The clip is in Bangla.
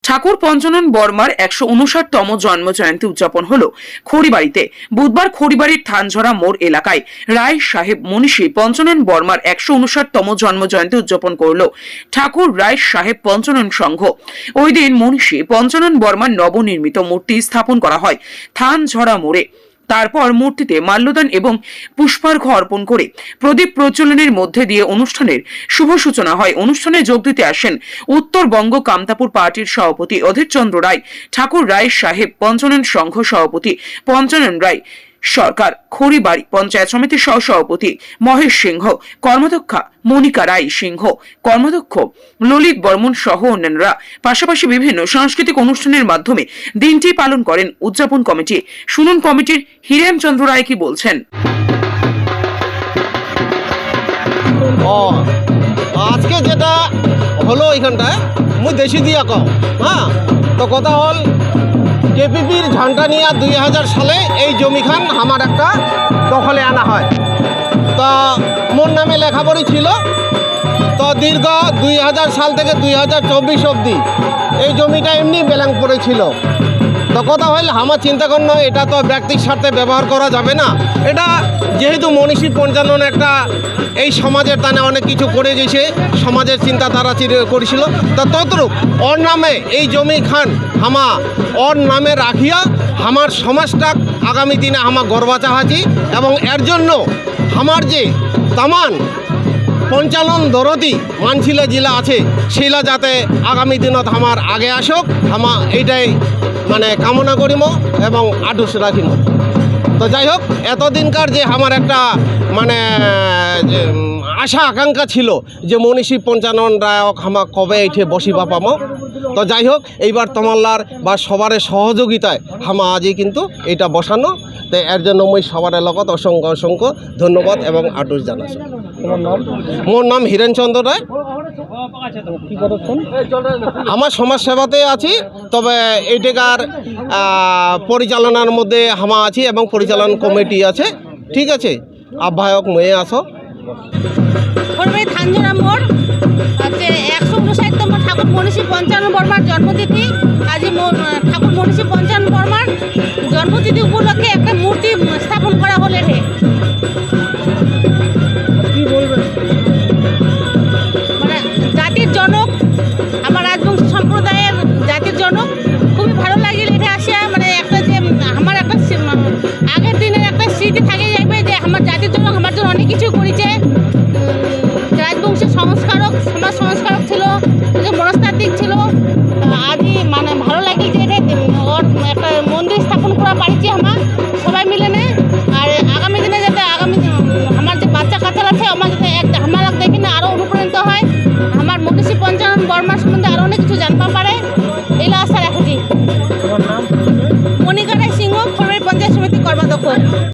ঠাকুর পঞ্চানন বর্মার ১৫৯তম জন্মজয়ন্তী উদযাপন হল খড়িবাড়িতে। বুধবার খড়িবাড়ির থানঝরা মোড় এলাকায় রায় সাহেব মনীষী পঞ্চানন বর্মার ১৫৯তম জন্মজয়ন্তী উদযাপন করল ঠাকুর রায় সাহেব পঞ্চানন সংঘ। ওই দিন মনীষী পঞ্চানন বর্মার নবনির্মিত মূর্তি স্থাপন করা হয় থানঝরা মোড়ে। তারপর মূর্তিতে মাল্যদান এবং পুষ্পার্ঘ অর্পণ করে প্রদীপ প্রজ্বলনের মধ্যে দিয়ে অনুষ্ঠানের শুভ সূচনা হয়। অনুষ্ঠানে যোগ দিতে আসেন উত্তরবঙ্গ কামতাপুর পার্টির সভাপতি অধীর চন্দ্র রায়, ঠাকুর রায় সাহেব পঞ্চানন সংঘ সভাপতি পঞ্চানন রায় সরকার, খড়িবাড়ি পঞ্চায়েত সমিতির সহসভাপতি মহেশ সিংহ, কর্মাধ্যক্ষা মনিকা রায় সিংহ, কর্মাধ্যক্ষ ললিত বর্মন সহ অন্যান্যরা। পাশাপাশি বিভিন্ন সাংস্কৃতিক অনুষ্ঠানের মাধ্যমে দিনটি পালন করেন উদযাপন কমিটি। শুনুন কমিটির হিরেন চন্দ্র রায় কি বলছেন। আজকে যেটা হলো এখানটায় মুই দেশি দিয়া কও, হ্যাঁ, তো কথা হল কেপিপির ঝান্টানিয়া 2000 সালে এই জমিখান আমার একটা দখলে আনা হয়। তা মোর নামে লেখাপড়ি ছিল। তো দীর্ঘ 2000 সাল থেকে 2024 অবধি এই জমিটা এমনি বেলাং পড়েছিল। তো কথা হল আমার চিন্তা করল এটা তো ব্যক্তির স্বার্থে ব্যবহার করা যাবে না। এটা যেহেতু মনীষী পঞ্চানন একটা এই সমাজের টানে অনেক কিছু করে গেছে, সমাজের চিন্তাধারা করেছিল, তা তদ্রূপ ওর নামে এই জমি খান হামা ওর নামে রাখিয়া আমার সমাজটা আগামী দিনে আমার গর্বা চাহাছি। এবং এর জন্য আমার যে তামান পঞ্চানন দরদি মানছিলা জেলা আছে সেলা যাতে আগামী দিনত আমার আগে আসুক, আমা এইটাই মানে কামনা করিম এবং আটুস রাখিম। তো যাই হোক, এতদিনকার যে আমার একটা মানে আশা আকাঙ্ক্ষা ছিল যে মনীষী পঞ্চানন রায়ক হামা কবে এইঠে বসিবা পামো। তো যাই হোক, এইবার তোমাল্লার বা সবার সহযোগিতায় হামা আজই কিন্তু এটা বসানো। তো এর জন্য মই সবার লগত অসংখ্য অসংখ্য ধন্যবাদ এবং আটুস জানাচ্ছি। মোর নাম হিরেন চন্দ্র রায়। আমার সমাজ সেবাতে আছি, তবে এইটাকার পরিচালনার মধ্যে হামা আছি এবং পরিচালন কমিটি আছে। ঠিক আছে, আহ্বায়ক ময়ে আসো। থানঝরা মোড় হচ্ছে ১৫৯তম ঠাকুর মনীষী পঞ্চানন বর্মার জন্মতিথি। আজ ঠাকুর মনীষী পঞ্চানন বর্মার জন্মতিথি উপলক্ষে একটা মূর্তি স্থাপন করা হলে মানে জাতির জনক, আমার রাজবংশী সম্প্রদায়ের জাতির জনক। খুবই ভালো লাগিল এটা আসিয়া, মানে একটা যে আমার একটা আগের দিনের একটা স্মৃতি থাকে যাবে যে আমার জাতির জন্য আমার জন্য অনেক কিছু করেছে। রাজবংশের সংস্কারক, সমাজ সংস্কারক ছিল, যে মনস্তাত্ত্বিক ছিল। আজই মানে